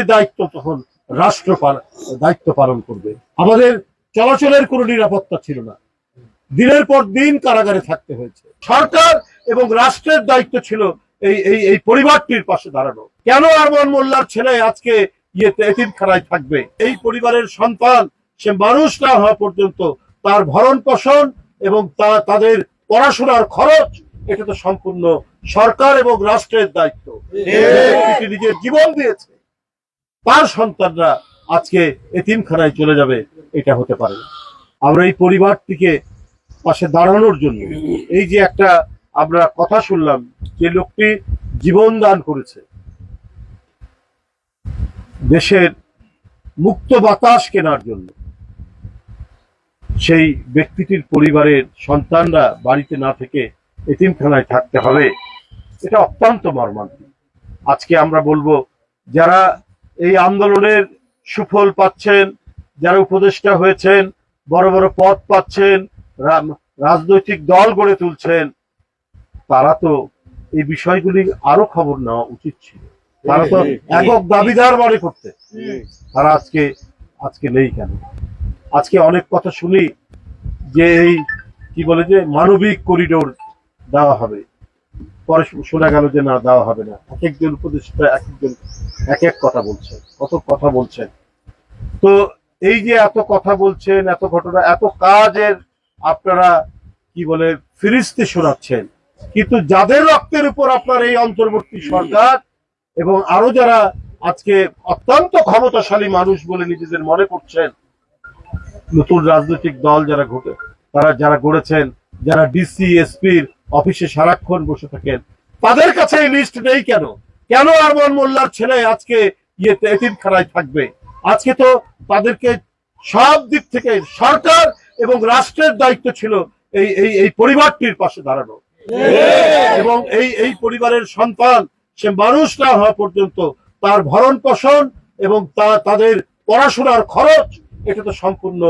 দায়িত্ব তখন রাষ্ট্র দায়িত্ব পালন করবে। আমাদের চলাচলের কোনো নিরাপত্তা ছিল না, দিনের পর দিন কারাগারে থাকতে হয়েছে। সরকার এবং রাষ্ট্রের দায়িত্ব ছিল এই পরিবারটির পাশে দাঁড়ানো। কেন আরমান মোল্লার ছেলে আজকে এতিমখানায় থাকবে? এই পরিবারের সন্তান সে মানুষ না হওয়া পর্যন্ত তার ভরণ পোষণ এবং তাদের পড়াশোনার খরচ এটা তো সম্পূর্ণ সরকার এবং রাষ্ট্রের দায়িত্ব। নিজের জীবন দিয়েছে, তার সন্তানরা আজকে এতিমখানায় চলে যাবে, এটা হতে পারে না। আমরা এই পরিবারটিকে পাশে দাঁড়ানোর জন্য এই যে একটা আমরা কথা শুনলাম, যে লোকটি জীবন দান করেছে দেশের মুক্ত বাতাস কেনার জন্য, সেই ব্যক্তিটির পরিবারের সন্তানরা বাড়িতে না থেকে এতিমখানায় থাকতে হবে, এটা অত্যন্ত মর্মান্তিক। আজকে আমরা বলবো, যারা এই আন্দোলনের সুফল পাচ্ছেন, যারা উপদেষ্টা হয়েছেন, বড় বড় পদ পাচ্ছেন, রাজনৈতিক দল গড়ে তুলছেন, তারা তো এই বিষয়গুলি আরো খবর নেওয়া উচিত ছিল। তারা তো একক দাবিদার মনে করতে, তারা আজকে নেই কেন? আজকে অনেক কথা শুনি যে এই কি বলে যে মানবিক করিডোর দেওয়া হবে, পরে শোনা গেল যে না, দেওয়া হবে না। এক একজন উপদেষ্টা এক একজন এক এক কথা বলছেন, কত কথা বলছেন। তো এই যে এত কথা বলছেন, এত ঘটনা, এত কাজের আপনারা কি বলে ফিরিস্তি শোনাচ্ছেন, কিন্তু যাদের রক্তের উপর আপনার এই অন্তর্বর্তী সরকার এবং আরো যারা আজকে অত্যন্ত ক্ষমতাশালী মানুষ বলে নিজেদের মনে করছেন, নতুন রাজনৈতিক দল যারা গড়েছেন, যারা ডিসি এসপির অফিসে সারাক্ষণ বসে থাকেন, তাদের কাছে এই লিস্ট নেই কেন? কেন আরমান মোল্লার ছেলে আজকে এতিমখানায় থাকবে? আজকে তো তাদেরকে সব দিক থেকে সরকার এবং রাষ্ট্রের দায়িত্ব ছিল এই পরিবারটির পাশে দাঁড়ানো, এবং এই পরিবারের সন্তান সে মানুষ না হওয়া পর্যন্ত তার ভরণ পোষণ এবং তাদের পড়াশোনার খরচ এটা তো সম্পূর্ণ